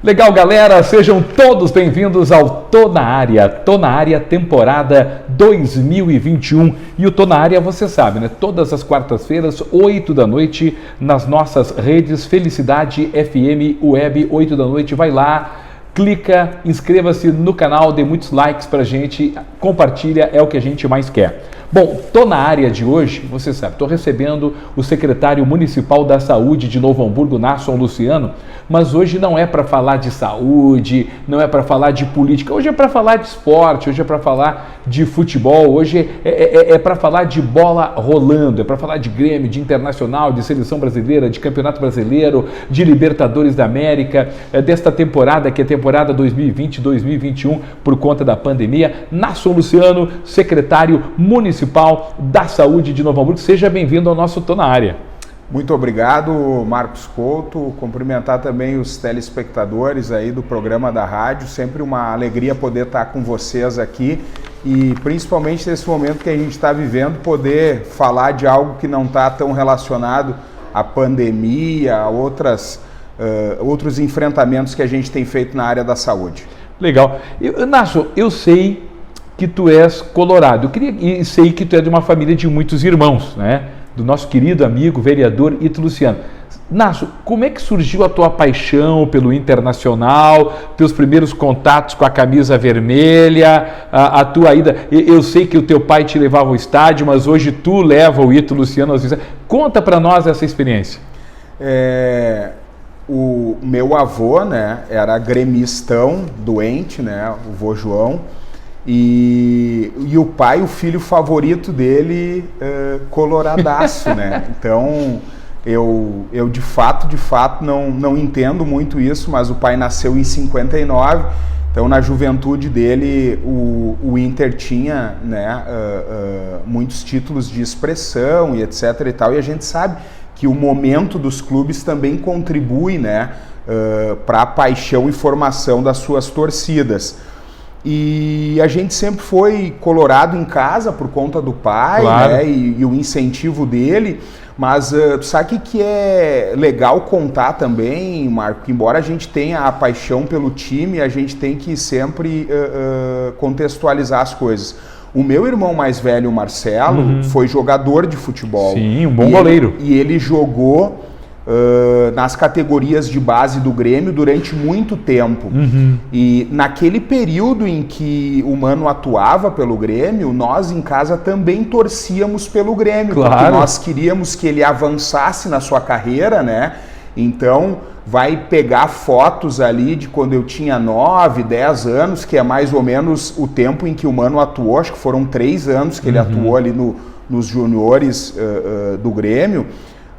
Legal, galera, sejam todos bem-vindos ao Tô na Área temporada 2021. E o Tô na Área, você sabe, né? Todas as quartas-feiras, 8 da noite, nas nossas redes Felicidade FM Web, 8 da noite, vai lá, clica, inscreva-se no canal, dê muitos likes pra gente, compartilha, é o que a gente mais quer. Bom, tô na área de hoje, você sabe, estou recebendo o secretário municipal da Saúde de Novo Hamburgo, Nasson Luciano, mas hoje não é para falar de saúde, não é para falar de política, hoje é para falar de esporte, hoje é para falar de futebol, hoje é para falar de bola rolando, é para falar de Grêmio, de Internacional, de Seleção Brasileira, de Campeonato Brasileiro, de Libertadores da América, desta temporada que é a temporada 2020-2021 por conta da pandemia. Nasson Luciano, secretário municipal da Saúde de Novo Hamburgo, seja bem-vindo ao nosso Tô na Área. Muito obrigado, Marcos Couto, cumprimentar também os telespectadores aí do programa da rádio, sempre uma alegria poder estar com vocês aqui e principalmente nesse momento que a gente está vivendo, poder falar de algo que não está tão relacionado à pandemia, a outros enfrentamentos que a gente tem feito na área da saúde. Legal. Nasson, eu sei que tu és colorado, e sei que tu é de uma família de muitos irmãos, né? Do nosso querido amigo, vereador Ítalo Luciano. Nasson, como é que surgiu a tua paixão pelo Internacional, teus primeiros contatos com a camisa vermelha, a tua ida? Eu sei que o teu pai te levava ao estádio, mas hoje tu leva o Ítalo Luciano aos estádios. Conta para nós essa experiência. O meu avô, né, era gremistão, doente, né, o vô João. E o pai, o filho favorito dele, coloradaço, né? Então, eu de fato não entendo muito isso, mas o pai nasceu em 59, então na juventude dele o Inter tinha, né, muitos títulos de expressão e etc e tal, e a gente sabe que o momento dos clubes também contribui, né, para a paixão e formação das suas torcidas. E a gente sempre foi colorado em casa por conta do pai, claro, né, e o incentivo dele, mas tu sabe que é legal contar também, Marco, que embora a gente tenha a paixão pelo time, a gente tem que sempre contextualizar as coisas. O meu irmão mais velho, o Marcelo, foi jogador de futebol. Sim, um bom goleiro. E ele jogou nas categorias de base do Grêmio durante muito tempo. E naquele período em que o Mano atuava pelo Grêmio, nós em casa também torcíamos pelo Grêmio, claro, porque nós queríamos que ele avançasse na sua carreira, né? Então vai pegar fotos ali de quando eu tinha 9, 10 anos, que é mais ou menos o tempo em que o Mano atuou, acho que foram 3 anos que ele atuou ali nos juniores do Grêmio.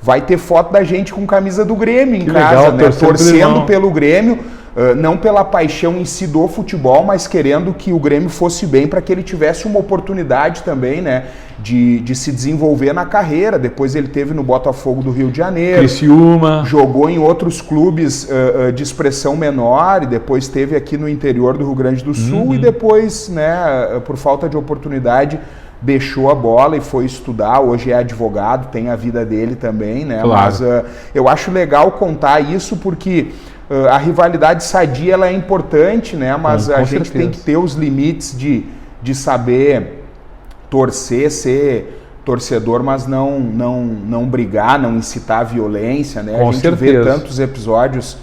Vai ter foto da gente com camisa do Grêmio em casa, né? Torcendo pelo Grêmio, não pela paixão em si do futebol, mas querendo que o Grêmio fosse bem para que ele tivesse uma oportunidade também, né, de se desenvolver na carreira. Depois ele teve no Botafogo do Rio de Janeiro, Criciúma, jogou em outros clubes de expressão menor e depois teve aqui no interior do Rio Grande do Sul e depois, né, por falta de oportunidade, deixou a bola e foi estudar, hoje é advogado, tem a vida dele também, né? Claro. Mas eu acho legal contar isso porque a rivalidade sadia ela é importante, né? Mas a gente tem que ter os limites de saber torcer, ser torcedor, mas não brigar, não incitar a violência, né? A gente vê tantos episódios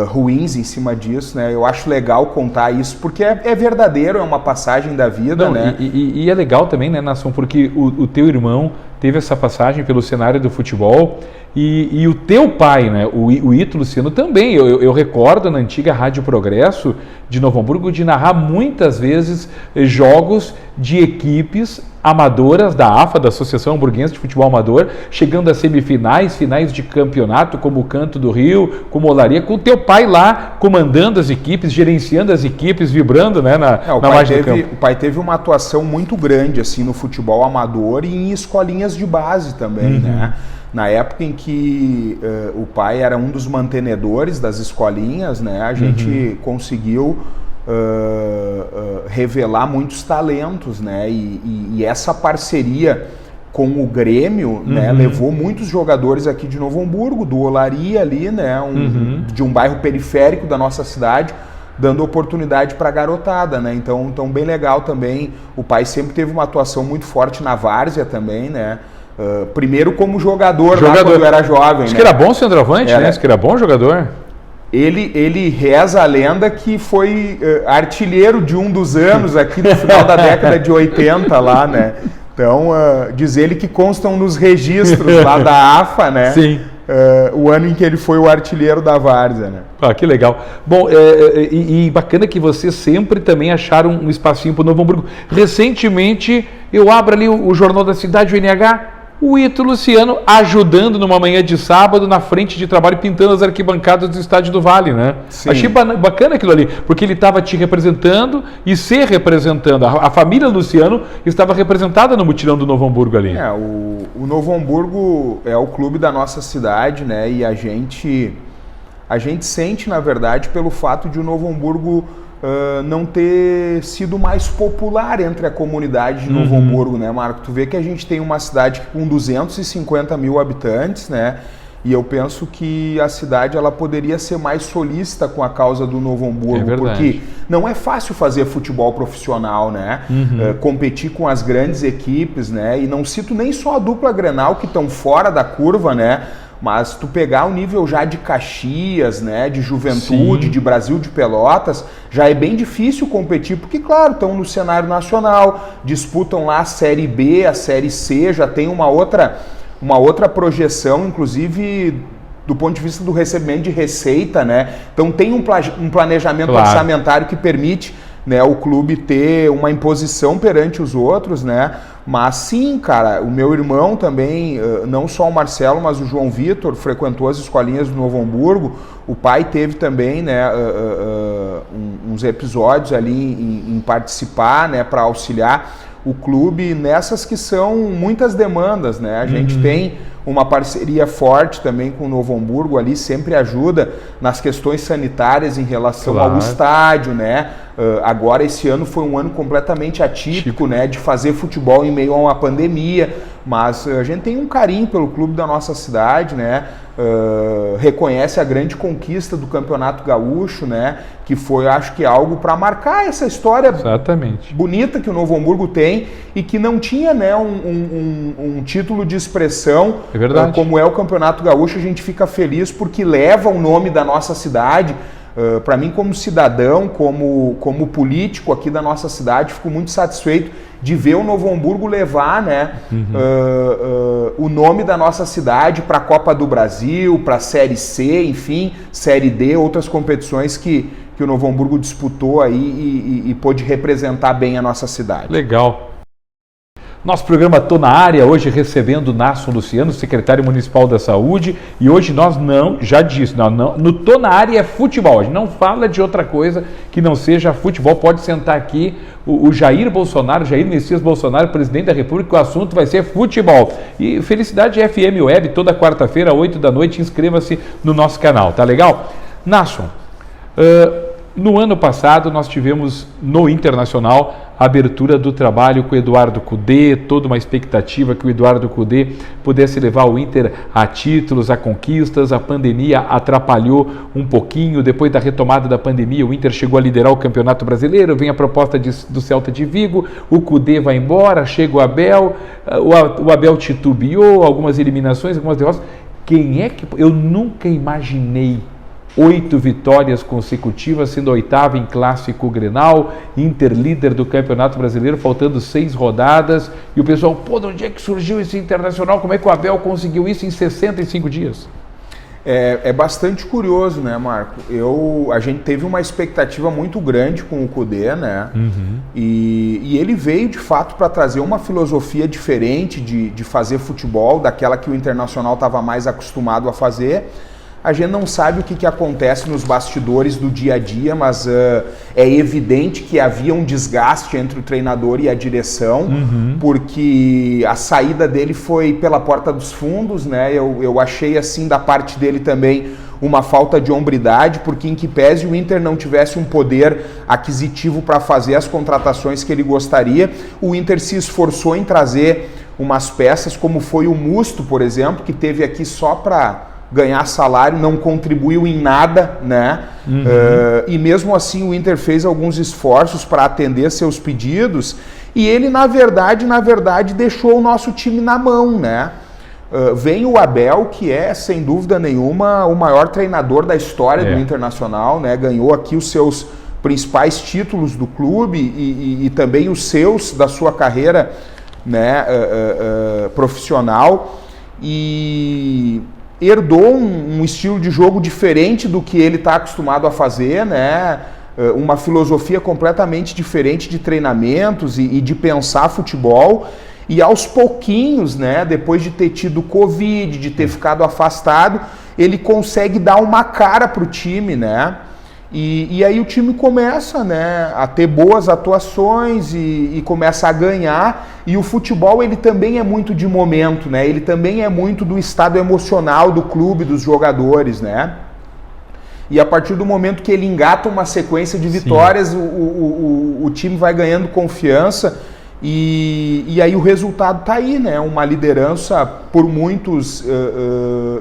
ruins em cima disso, né? Eu acho legal contar isso, porque é verdadeiro, é uma passagem da vida, né? E é legal também, né, Nasson, porque o teu irmão teve essa passagem pelo cenário do futebol e o teu pai, né, o Ítalo Luciano também. Eu recordo na antiga Rádio Progresso de Novo Hamburgo de narrar muitas vezes jogos de equipes amadoras da AFA, da Associação Hamburguense de Futebol Amador, chegando a semifinais, finais de campeonato, como o Canto do Rio, como Olaria, com o teu pai lá comandando as equipes, gerenciando as equipes, vibrando, né, na margem do campo. O pai teve uma atuação muito grande assim no futebol amador e em escolinhas de base também, né? Na época em que o pai era um dos mantenedores das escolinhas, né, a gente conseguiu revelar muitos talentos, né, e essa parceria com o Grêmio, né, levou muitos jogadores aqui de Novo Hamburgo, do Olaria ali, né, de um bairro periférico da nossa cidade, dando oportunidade para a garotada, né? Então bem legal também. O pai sempre teve uma atuação muito forte na várzea também, né? Primeiro como jogador. Lá quando era jovem. Acho que era bom centroavante, né? Acho que era bom jogador. Ele reza a lenda que foi artilheiro de um dos anos aqui no final da década de 80 lá, né? Então, diz ele que constam nos registros lá da AFA, né? Sim. O ano em que ele foi o artilheiro da várzea, né? Que legal. Bom, e bacana que vocês sempre também acharam um espacinho para o Novo Hamburgo. Recentemente, eu abro ali o Jornal da Cidade, o NH, o Ito Luciano ajudando numa manhã de sábado na frente de trabalho, pintando as arquibancadas do Estádio do Vale, né? Sim. Achei bacana aquilo ali, porque ele estava te representando e se representando. A família Luciano estava representada no mutirão do Novo Hamburgo ali. O Novo Hamburgo é o clube da nossa cidade, né? E a gente sente, na verdade, pelo fato de o Novo Hamburgo não ter sido mais popular entre a comunidade de Novo Hamburgo, né, Marco? Tu vê que a gente tem uma cidade com 250 mil habitantes, né? E eu penso que a cidade ela poderia ser mais solícita com a causa do Novo Hamburgo, porque não é fácil fazer futebol profissional, né? Competir com as grandes equipes, né? E não cito nem só a dupla Grenal que estão fora da curva, né? Mas tu pegar o nível já de Caxias, né, de Juventude, de Brasil de Pelotas, já é bem difícil competir, porque, claro, estão no cenário nacional, disputam lá a Série B, a Série C, já tem uma outra projeção, inclusive do ponto de vista do recebimento de receita, né? Então tem um planejamento orçamentário que permite, né, o clube ter uma imposição perante os outros, né? Mas sim, cara, o meu irmão também, não só o Marcelo, mas o João Vitor, frequentou as escolinhas do Novo Hamburgo. O pai teve também, né, uns episódios ali em participar, né, para auxiliar o clube nessas que são muitas demandas, né? A gente tem uma parceria forte também com o Novo Hamburgo, ali sempre ajuda nas questões sanitárias em relação ao estádio, né? Agora esse ano foi um ano completamente atípico, né? De fazer futebol em meio a uma pandemia, mas a gente tem um carinho pelo clube da nossa cidade, né? Reconhece a grande conquista do Campeonato Gaúcho, né? Que foi, acho que, algo para marcar essa história bonita que o Novo Hamburgo tem e que não tinha, né, um título de expressão como é o Campeonato Gaúcho. A gente fica feliz porque leva o nome da nossa cidade. Para mim, como cidadão, como político aqui da nossa cidade, fico muito satisfeito de ver o Novo Hamburgo levar, né, o nome da nossa cidade para a Copa do Brasil, para a Série C, enfim, Série D, outras competições que o Novo Hamburgo disputou aí e pôde representar bem a nossa cidade. Legal. Nosso programa Tô na Área, hoje recebendo o Nasson Luciano, secretário municipal da Saúde, e hoje nós no Tô na Área é futebol, a gente não fala de outra coisa que não seja futebol. Pode sentar aqui o Jair Messias Bolsonaro, presidente da República, o assunto vai ser futebol. E Felicidade FM Web, toda quarta-feira, 8 da noite, inscreva-se no nosso canal, tá legal? Nasson, no ano passado nós tivemos no Internacional a abertura do trabalho com o Eduardo Cudê, toda uma expectativa que o Eduardo Cudê pudesse levar o Inter a títulos, a conquistas. A pandemia atrapalhou um pouquinho. Depois da retomada da pandemia, o Inter chegou a liderar o Campeonato Brasileiro, vem a proposta do Celta de Vigo, o Cudê vai embora, chega o Abel, o Abel titubeou, algumas eliminações, algumas derrotas. Eu nunca imaginei 8 vitórias consecutivas, sendo a 8ª em Clássico Grenal, Inter líder do Campeonato Brasileiro, faltando 6 rodadas, e o pessoal, de onde é que surgiu esse Internacional? Como é que o Abel conseguiu isso em 65 dias? É bastante curioso, né, Marco? A gente teve uma expectativa muito grande com o Cudê, né? E ele veio, de fato, para trazer uma filosofia diferente de fazer futebol, daquela que o Internacional estava mais acostumado a fazer. A gente não sabe o que acontece nos bastidores do dia a dia, mas é evidente que havia um desgaste entre o treinador e a direção, porque a saída dele foi pela porta dos fundos, né? Eu achei, assim, da parte dele também uma falta de hombridade, porque em que pese o Inter não tivesse um poder aquisitivo para fazer as contratações que ele gostaria, o Inter se esforçou em trazer umas peças, como foi o Musto, por exemplo, que teve aqui só para ganhar salário, não contribuiu em nada, né? E mesmo assim o Inter fez alguns esforços para atender seus pedidos, e ele, na verdade, deixou o nosso time na mão, né? Vem o Abel, que é, sem dúvida nenhuma, o maior treinador da história do Internacional, né? Ganhou aqui os seus principais títulos do clube e também os seus, da sua carreira, né? Profissional, e herdou um estilo de jogo diferente do que ele está acostumado a fazer, né? Uma filosofia completamente diferente de treinamentos e de pensar futebol. E aos pouquinhos, né, depois de ter tido Covid, de ter ficado afastado, ele consegue dar uma cara para o time, né? E aí o time começa, né, a ter boas atuações e começa a ganhar. E o futebol, ele também é muito de momento, né? Ele também é muito do estado emocional do clube, dos jogadores, né? E a partir do momento que ele engata uma sequência de vitórias, o time vai ganhando confiança. E aí o resultado está aí, né? Uma liderança por muitos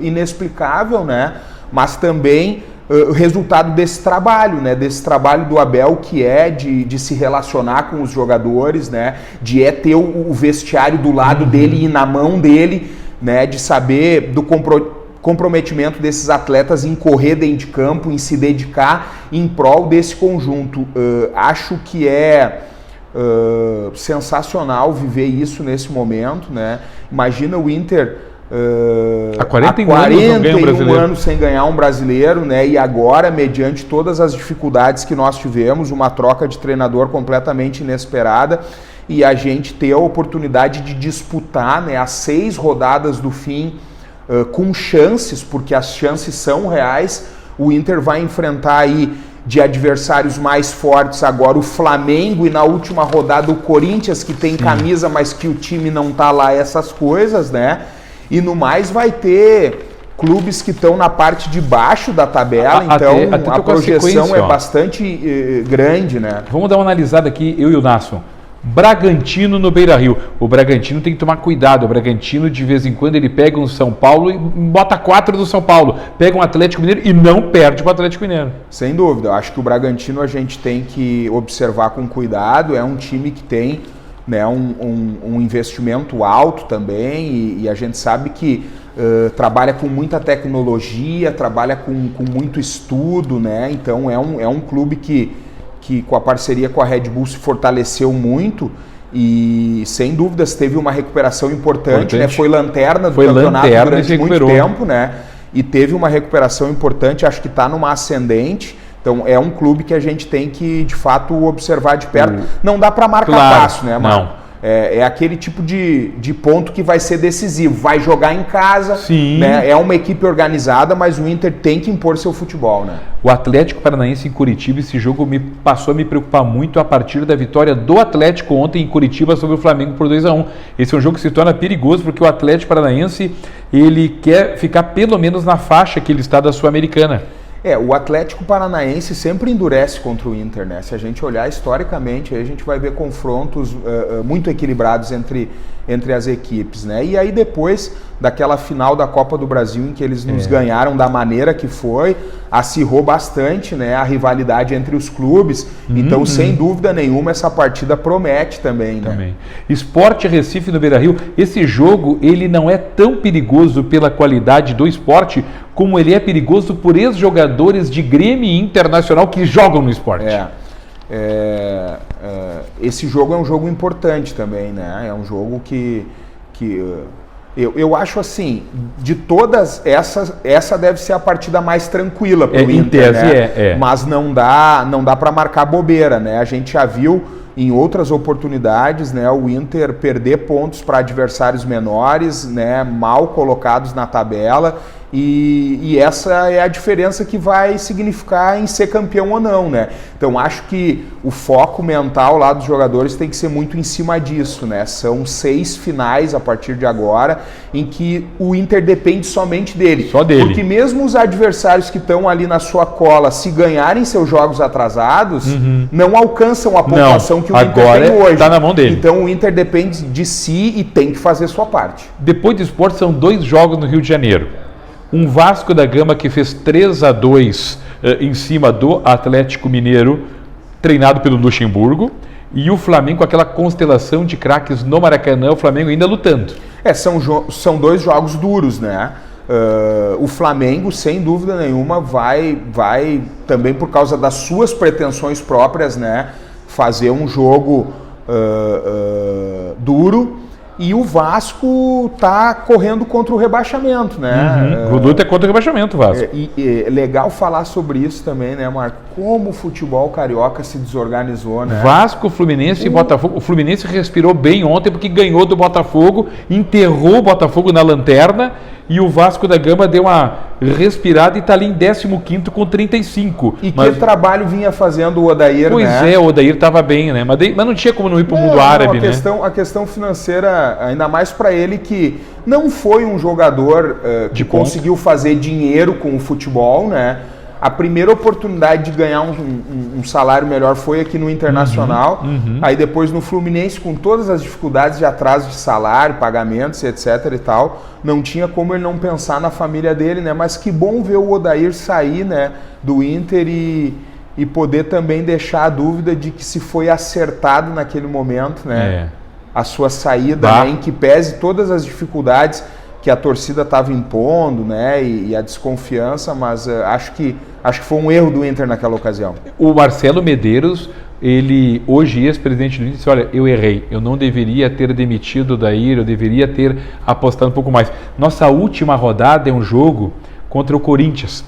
inexplicável, né? Mas também o resultado desse trabalho, né? Desse trabalho do Abel, que é de se relacionar com os jogadores, né? De ter o vestiário do lado dele e na mão dele, né? De saber do comprometimento desses atletas em correr dentro de campo, em se dedicar em prol desse conjunto. Acho que é sensacional viver isso nesse momento, né? Imagina o Inter há 41 anos sem ganhar um brasileiro, né? E agora, mediante todas as dificuldades que nós tivemos, uma troca de treinador completamente inesperada, e a gente ter a oportunidade de disputar, né, as 6 rodadas do fim com chances, porque as chances são reais. O Inter vai enfrentar aí de adversários mais fortes agora o Flamengo, e na última rodada o Corinthians, que tem camisa, mas que o time não tá lá, essas coisas, né? E no mais vai ter clubes que estão na parte de baixo da tabela, então a projeção é bastante grande, né? Vamos dar uma analisada aqui, eu e o Nasson. Bragantino no Beira-Rio. O Bragantino tem que tomar cuidado. O Bragantino, de vez em quando, ele pega um São Paulo e bota 4 do São Paulo. Pega um Atlético Mineiro e não perde para o Atlético Mineiro. Sem dúvida. Eu acho que o Bragantino a gente tem que observar com cuidado. É um time que tem, né, um investimento alto também, e a gente sabe que trabalha com muita tecnologia, trabalha com muito estudo, né? Então é um clube que com a parceria com a Red Bull se fortaleceu muito e, sem dúvidas, teve uma recuperação importante. Né? Foi lanterna do campeonato durante muito tempo, né? E teve uma recuperação importante, acho que está numa ascendente. Então é um clube que a gente tem que, de fato, observar de perto. Não dá para marcar passo, né, Marco? Não. É aquele tipo de ponto que vai ser decisivo. Vai jogar em casa, né? É uma equipe organizada, mas o Inter tem que impor seu futebol, né? O Atlético Paranaense em Curitiba, esse jogo passou a me preocupar muito a partir da vitória do Atlético ontem em Curitiba sobre o Flamengo por 2-1. Esse é um jogo que se torna perigoso porque o Atlético Paranaense, ele quer ficar pelo menos na faixa que ele está da Sul-Americana. O Atlético Paranaense sempre endurece contra o Inter, né? Se a gente olhar historicamente, aí a gente vai ver confrontos muito equilibrados entre as equipes, né? E aí depois daquela final da Copa do Brasil em que eles nos ganharam da maneira que foi, acirrou bastante, né, a rivalidade entre os clubes. Então, sem dúvida nenhuma, essa partida promete também, né? Sport Recife no Beira-Rio. Esse jogo, ele não é tão perigoso pela qualidade do esporte, como ele é perigoso por ex-jogadores de Grêmio e Internacional que jogam no esporte. Esse jogo é um jogo importante também, né? É um jogo que eu acho assim, de todas essa deve ser a partida mais tranquila para o Inter, né? Mas não dá para marcar bobeira, né? A gente já viu em outras oportunidades, né, o Inter perder pontos para adversários menores, né, mal colocados na tabela, E essa é a diferença que vai significar em ser campeão ou não, né? Então acho que o foco mental lá dos jogadores tem que ser muito em cima disso, né? São 6 finais a partir de agora em que o Inter depende somente dele. Só dele. Porque mesmo os adversários que estão ali na sua cola, se ganharem seus jogos atrasados, não alcançam a pontuação que o Inter tem hoje. Tá na mão dele. Então o Inter depende de si e tem que fazer sua parte. Depois do Sport são 2 jogos no Rio de Janeiro. Um Vasco da Gama que fez 3-2 em cima do Atlético Mineiro, treinado pelo Luxemburgo, e o Flamengo com aquela constelação de craques no Maracanã, o Flamengo ainda lutando. São 2 jogos duros, né? O Flamengo, sem dúvida nenhuma, vai também por causa das suas pretensões próprias, né? Fazer um jogo duro. E o Vasco tá correndo contra o rebaixamento, né? O luta é contra o rebaixamento, Vasco. É legal falar sobre isso também, né, Marco? Como o futebol carioca se desorganizou, né? Vasco, Fluminense e Botafogo. O Fluminense respirou bem ontem porque ganhou do Botafogo, enterrou o Botafogo na lanterna, e o Vasco da Gama deu uma respirada e está ali em 15º com 35. E que trabalho vinha fazendo o Odair, pois né? Pois é, o Odair estava bem, né? Mas não tinha como não ir para o mundo árabe, né? A questão financeira, ainda mais para ele que não foi um jogador que conseguiu fazer dinheiro com o futebol, né? A primeira oportunidade de ganhar um salário melhor foi aqui no Internacional. Aí depois no Fluminense, com todas as dificuldades de atraso de salário, pagamentos, etc e tal, não tinha como ele não pensar na família dele, né? Mas que bom ver o Odair sair, né, do Inter e poder também deixar a dúvida de que se foi acertado naquele momento, né? A sua saída, né, em que pese todas as dificuldades que a torcida estava impondo, né, e a desconfiança, mas acho que foi um erro do Inter naquela ocasião. O Marcelo Medeiros, ele, hoje ex-presidente do Inter, disse, olha, eu errei, eu não deveria ter demitido o Odair, eu deveria ter apostado um pouco mais. Nossa última rodada é um jogo contra o Corinthians.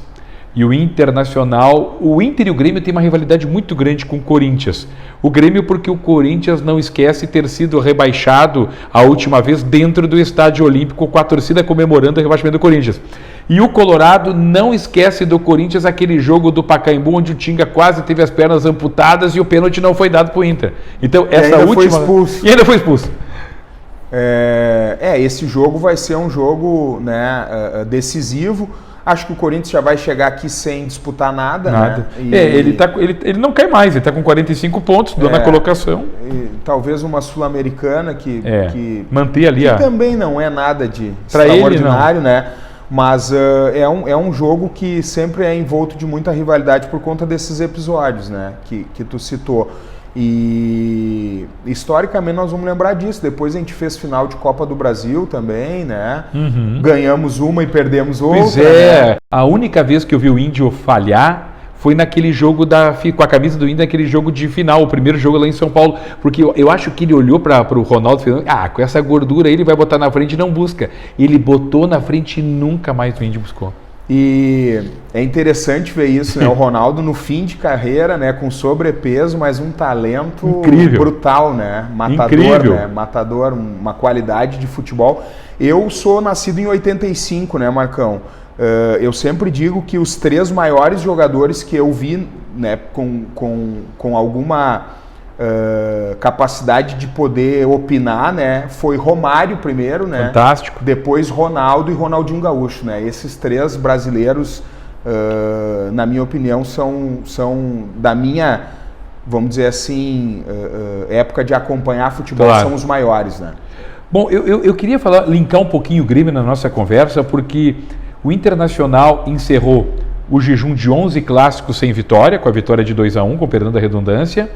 E o Internacional, o Inter e o Grêmio têm uma rivalidade muito grande com o Corinthians. O Grêmio porque o Corinthians não esquece ter sido rebaixado a última vez dentro do Estádio Olímpico, com a torcida comemorando o rebaixamento do Corinthians. E o Colorado não esquece do Corinthians aquele jogo do Pacaembu, onde o Tinga quase teve as pernas amputadas e o pênalti não foi dado para o Inter. Então, essa última... Foi expulso. E ainda foi expulso. Esse jogo vai ser um jogo, né, decisivo. Acho que o Corinthians já vai chegar aqui sem disputar nada. Né? Ele não quer mais, ele está com 45 pontos na colocação. Talvez uma Sul-Americana que manter ali que também não é nada de extraordinário, né? Mas é um jogo que sempre é envolto de muita rivalidade por conta desses episódios, né? Que tu citou. E historicamente nós vamos lembrar disso. Depois a gente fez final de Copa do Brasil também, né? Ganhamos uma e perdemos outra. Pois né? A única vez que eu vi o Índio falhar foi naquele jogo com a camisa do Índio, naquele jogo de final, o primeiro jogo lá em São Paulo. Porque eu acho que ele olhou para o Ronaldo e falou, com essa gordura aí ele vai botar na frente e não busca. Ele botou na frente e nunca mais o Índio buscou. E é interessante ver isso, né? O Ronaldo no fim de carreira, né? Com sobrepeso, mas um talento incrível, brutal, né? Matador, né? Matador, uma qualidade de futebol. Eu sou nascido em 85, né, Marcão? Eu sempre digo que os 3 maiores jogadores que eu vi, né, com alguma capacidade de poder opinar, né, foi Romário primeiro, né? Fantástico. Depois Ronaldo e Ronaldinho Gaúcho, né? Esses 3 brasileiros, na minha opinião, são da minha, vamos dizer assim, época de acompanhar futebol, são os maiores, né? Bom, eu queria linkar um pouquinho o Grêmio na nossa conversa, porque o Internacional encerrou o jejum de 11 clássicos sem vitória, com a vitória de 2-1, com perdão da redundância.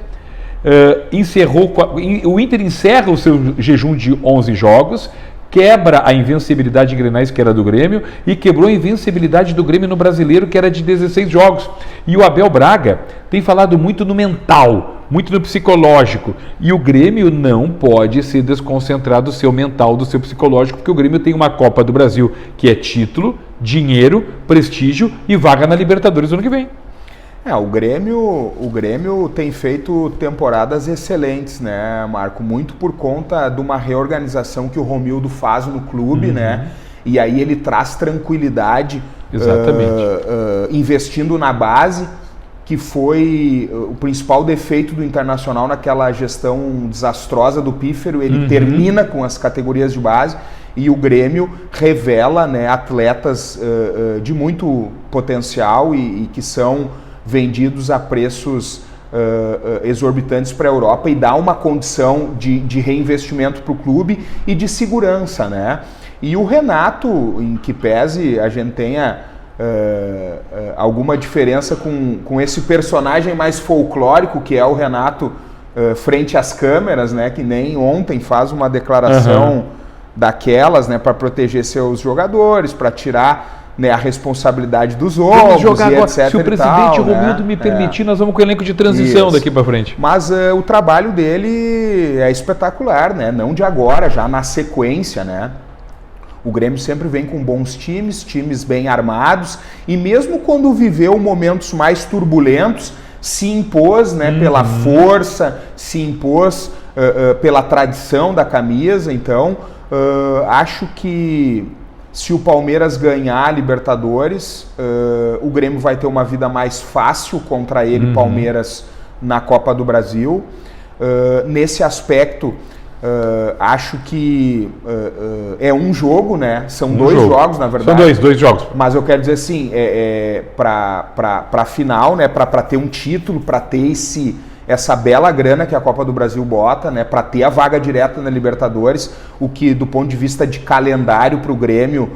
O Inter encerra o seu jejum de 11 jogos, quebra a invencibilidade em Grenais, que era do Grêmio, e quebrou a invencibilidade do Grêmio no Brasileiro, que era de 16 jogos. E o Abel Braga tem falado muito no mental, muito no psicológico. E o Grêmio não pode se desconcentrar do seu mental, do seu psicológico, porque o Grêmio tem uma Copa do Brasil, que é título, dinheiro, prestígio e vaga na Libertadores no ano que vem. O Grêmio tem feito temporadas excelentes, né, Marco? Muito por conta de uma reorganização que o Romildo faz no clube, né? E aí ele traz tranquilidade, investindo na base, que foi o principal defeito do Internacional naquela gestão desastrosa do Pífero. Ele termina com as categorias de base e o Grêmio revela, né, atletas de muito potencial e que são vendidos a preços exorbitantes para a Europa, e dá uma condição de reinvestimento para o clube e de segurança, né? E o Renato, em que pese a gente tenha alguma diferença com esse personagem mais folclórico que é o Renato frente às câmeras, né? Que nem ontem faz uma declaração daquelas, né? Para proteger seus jogadores, para tirar, né, a responsabilidade dos outros, e etc. Se o presidente Romildo me permitir, nós vamos com o elenco de transição daqui para frente. Mas o trabalho dele é espetacular, né? Não de agora, já na sequência, né? O Grêmio sempre vem com bons times bem armados, e mesmo quando viveu momentos mais turbulentos, se impôs, né, pela força, se impôs pela tradição da camisa. Então, acho que se o Palmeiras ganhar a Libertadores, o Grêmio vai ter uma vida mais fácil contra ele, Palmeiras, na Copa do Brasil. Nesse aspecto, acho que é um jogo, né? São dois jogos, na verdade. São dois jogos. Mas eu quero dizer assim, para a final, né? Para ter um título, para ter essa bela grana que a Copa do Brasil bota, né? Para ter a vaga direta na Libertadores, o que do ponto de vista de calendário para o Grêmio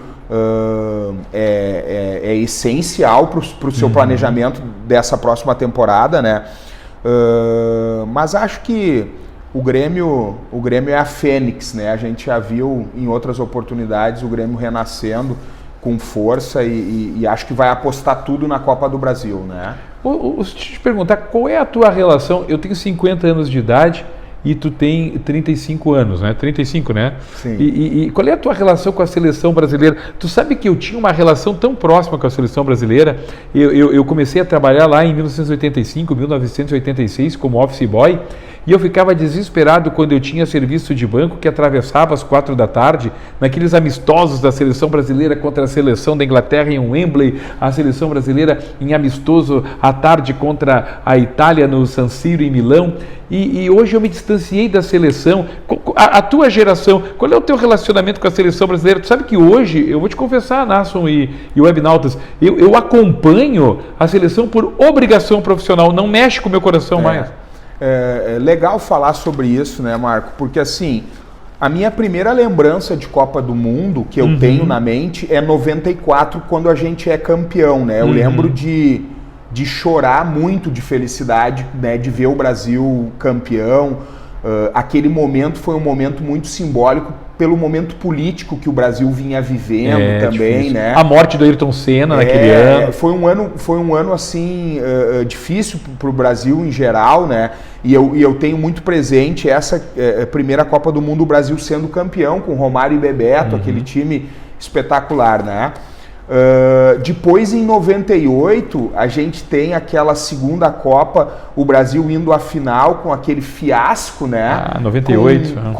é essencial para o seu planejamento dessa próxima temporada, né? Mas acho que o Grêmio é a Fênix, né? A gente já viu em outras oportunidades o Grêmio renascendo com força e acho que vai apostar tudo na Copa do Brasil, né? Deixa eu te perguntar, qual é a tua relação? Eu tenho 50 anos de idade e tu tem 35 anos, né? 35, né? Sim. E qual é a tua relação com a seleção brasileira? Tu sabe que eu tinha uma relação tão próxima com a seleção brasileira. Eu comecei a trabalhar lá em 1985, 1986 como office boy, e eu ficava desesperado quando eu tinha serviço de banco que atravessava às 4 da tarde, naqueles amistosos da seleção brasileira contra a seleção da Inglaterra em Wembley, a seleção brasileira em amistoso à tarde contra a Itália no San Siro em Milão. E hoje eu me distanciei da seleção. A tua geração, qual é o teu relacionamento com a seleção brasileira? Tu sabe que hoje, eu vou te confessar, Nasson e Webnautas, eu acompanho a seleção por obrigação profissional, não mexe com o meu coração mais. É legal falar sobre isso, né, Marco? Porque assim, a minha primeira lembrança de Copa do Mundo que eu tenho na mente é 94, quando a gente é campeão, né? Eu lembro de chorar muito de felicidade, né, de ver o Brasil campeão. Aquele momento foi um momento muito simbólico pelo momento político que o Brasil vinha vivendo também, difícil, né? A morte do Ayrton Senna naquele ano. Foi um ano assim difícil para o Brasil em geral, né? E eu tenho muito presente essa primeira Copa do Mundo, o Brasil sendo campeão com Romário e Bebeto, aquele time espetacular, né? Depois, em 98, a gente tem aquela segunda Copa, o Brasil indo à final com aquele fiasco, né? 98.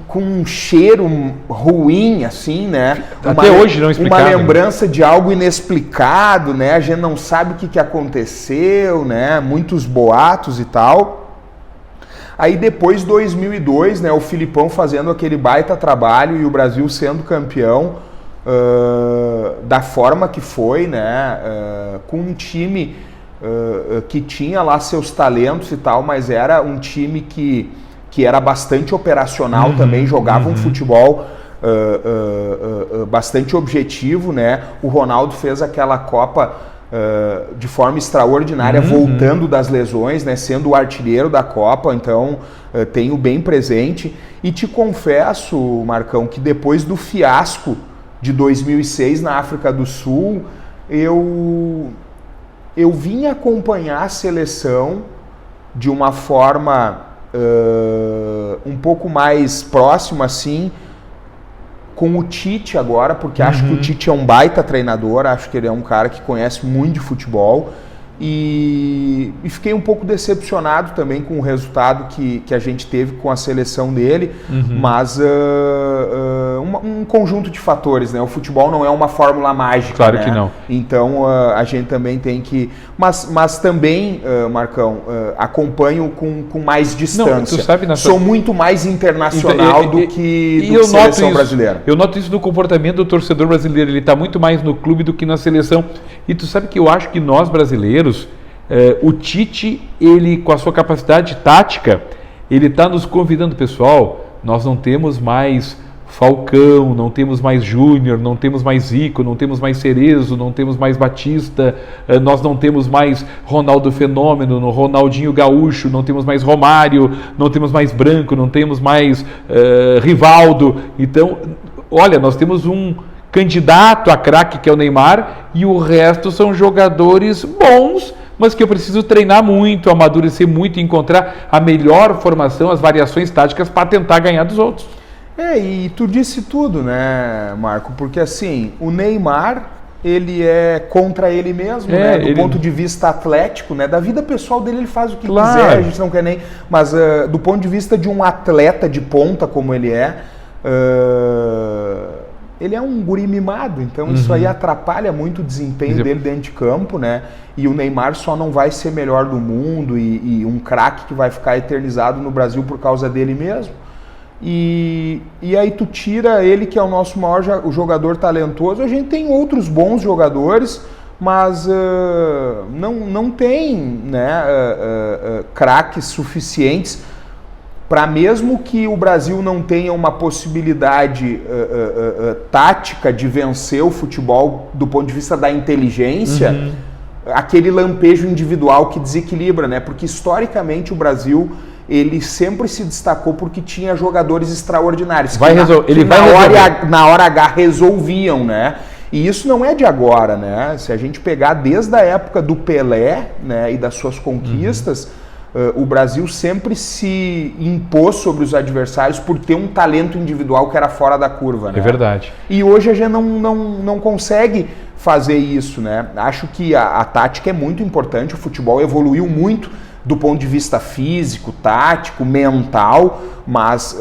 Com um cheiro ruim, assim, né? Até hoje não explicado. Uma lembrança de algo inexplicado, né? A gente não sabe o que aconteceu, né? Muitos boatos e tal. Aí depois, 2002, né? O Filipão fazendo aquele baita trabalho e o Brasil sendo campeão. Da forma que foi, né? Com um time que tinha lá seus talentos e tal, mas era um time que era bastante operacional também, jogava um futebol bastante objetivo, né? O Ronaldo fez aquela Copa de forma extraordinária, voltando das lesões, né? Sendo o artilheiro da Copa, então tenho bem presente. E te confesso, Marcão, que depois do fiasco de 2006 na África do Sul, eu vim acompanhar a seleção de uma forma um pouco mais próxima, assim, com o Tite agora, porque acho que o Tite é um baita treinador, acho que ele é um cara que conhece muito de futebol, E fiquei um pouco decepcionado também com o resultado que a gente teve com a seleção dele, mas um conjunto de fatores, né? O futebol não é uma fórmula mágica. Claro, né? que não. Então a gente também tem que... Mas também, Marcão, acompanho com mais distância. Não, tu sabe, sou muito mais internacional do que seleção brasileira. Eu noto isso no comportamento do torcedor brasileiro. Ele está muito mais no clube do que na seleção. E tu sabe que eu acho que nós brasileiros, o Tite, ele com a sua capacidade tática, ele está nos convidando, pessoal, nós não temos mais Falcão, não temos mais Júnior, não temos mais Zico, não temos mais Cerezo, não temos mais Batista, nós não temos mais Ronaldo Fenômeno, Ronaldinho Gaúcho, não temos mais Romário, não temos mais Branco, não temos mais Rivaldo. Então, olha, nós temos um candidato a craque, que é o Neymar, e o resto são jogadores bons, mas que eu preciso treinar muito, amadurecer muito e encontrar a melhor formação, as variações táticas para tentar ganhar dos outros. E tu disse tudo, né, Marco? Porque assim, o Neymar, ele é contra ele mesmo, né? Do ponto de vista atlético, né? Da vida pessoal dele, ele faz o que quiser, a gente não quer nem... Mas do ponto de vista de um atleta de ponta como ele é... ele é um guri mimado, então isso aí atrapalha muito o desempenho dele dentro de campo, né? E o Neymar só não vai ser melhor do mundo e um craque que vai ficar eternizado no Brasil por causa dele mesmo. E aí tu tira ele, que é o nosso maior jogador talentoso. A gente tem outros bons jogadores, mas não tem, né, craques suficientes para, mesmo que o Brasil não tenha uma possibilidade tática de vencer o futebol do ponto de vista da inteligência, aquele lampejo individual que desequilibra, né? Porque historicamente o Brasil, ele sempre se destacou porque tinha jogadores extraordinários na hora H resolviam, né? E isso não é de agora, né? Se a gente pegar desde a época do Pelé, né, e das suas conquistas, o Brasil sempre se impôs sobre os adversários por ter um talento individual que era fora da curva, né? É verdade. E hoje a gente não consegue fazer isso, né? Acho que a tática é muito importante, o futebol evoluiu muito do ponto de vista físico, tático, mental, mas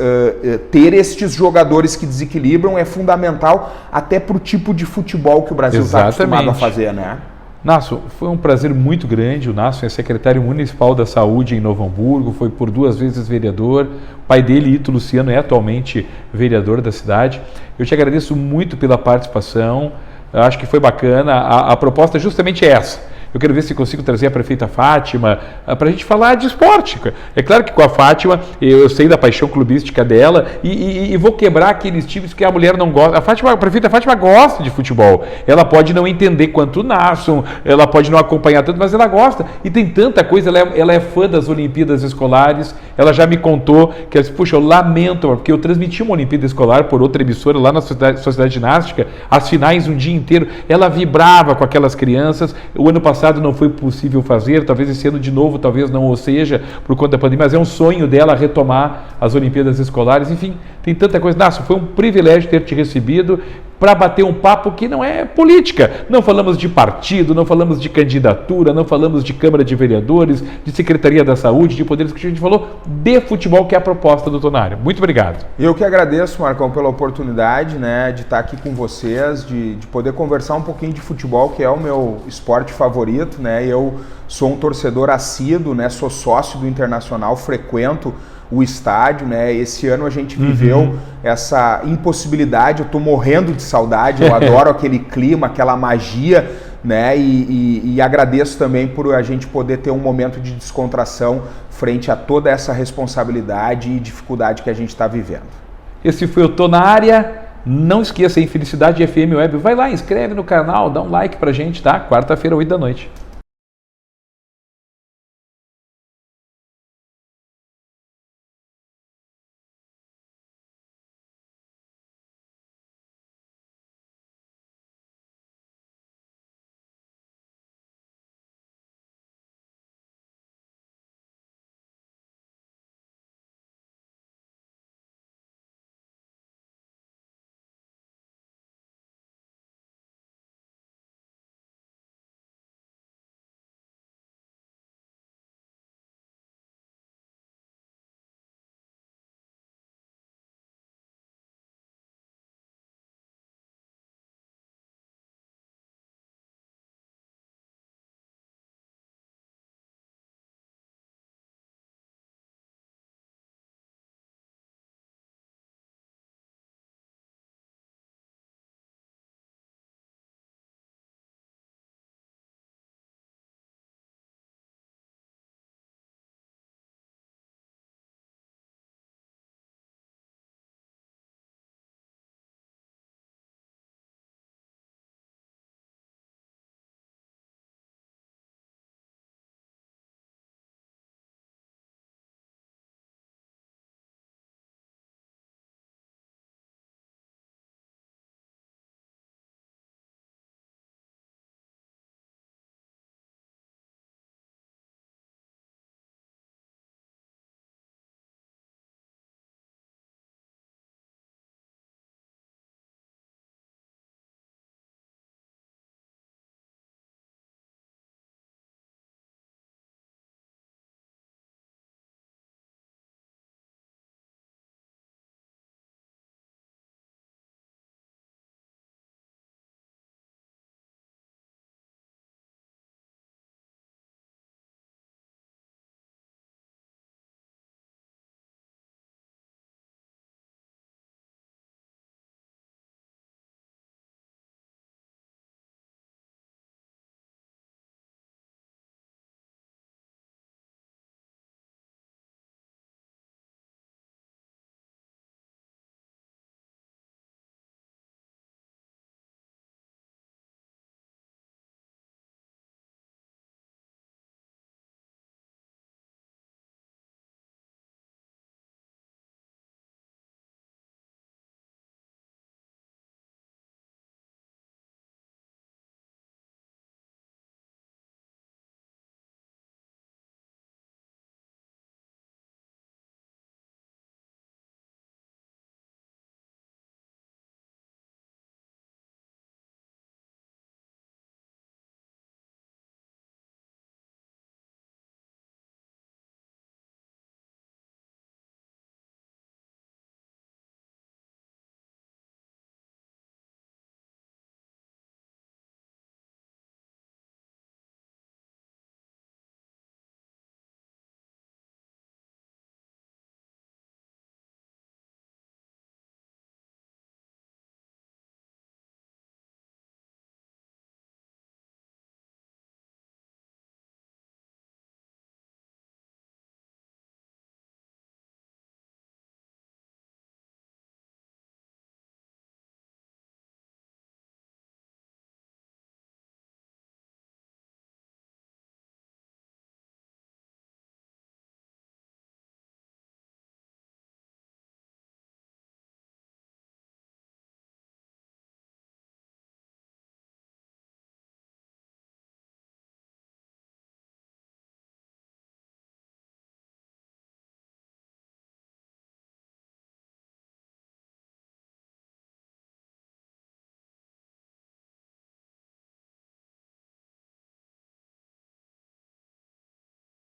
ter estes jogadores que desequilibram é fundamental até para o tipo de futebol que o Brasil está acostumado a fazer, né? Nácio, foi um prazer muito grande. O Nácio é secretário municipal da saúde em Novo Hamburgo, foi por 2 vezes vereador. O pai dele, Ito Luciano, é atualmente vereador da cidade. Eu te agradeço muito pela participação, eu acho que foi bacana. A proposta é justamente essa. Eu quero ver se consigo trazer a prefeita Fátima para a gente falar de esporte. É claro que com a Fátima, eu sei da paixão clubística dela e vou quebrar aqueles times que a mulher não gosta. A prefeita Fátima gosta de futebol. Ela pode não entender quanto nascem, ela pode não acompanhar tanto, mas ela gosta. E tem tanta coisa, ela é fã das Olimpíadas Escolares. Ela já me contou que ela disse, puxa, eu lamento, porque eu transmiti uma Olimpíada Escolar por outra emissora lá na Sociedade Ginástica, as finais um dia inteiro. Ela vibrava com aquelas crianças. O ano passado não foi possível fazer, talvez esse ano de novo, talvez não o seja, por conta da pandemia, mas é um sonho dela retomar as Olimpíadas Escolares. Enfim, tem tanta coisa. Nácio, foi um privilégio ter te recebido para bater um papo que não é política. Não falamos de partido, não falamos de candidatura, não falamos de Câmara de Vereadores, de Secretaria da Saúde, de Poder Executivo. A gente falou de futebol, que é a proposta do Tonário. Muito obrigado. Eu que agradeço, Marcão, pela oportunidade, né, de estar aqui com vocês, de poder conversar um pouquinho de futebol, que é o meu esporte favorito, né? Eu sou um torcedor assíduo, né? Sou sócio do Internacional, frequento o estádio, né? Esse ano a gente viveu essa impossibilidade, eu tô morrendo de saudade, eu adoro aquele clima, aquela magia, né? E agradeço também por a gente poder ter um momento de descontração frente a toda essa responsabilidade e dificuldade que a gente está vivendo. Esse foi o Tô na Área. Não esqueça, hein? Felicidade FM Web. Vai lá, inscreve no canal, dá um like pra gente, tá? Quarta-feira, 8 da noite.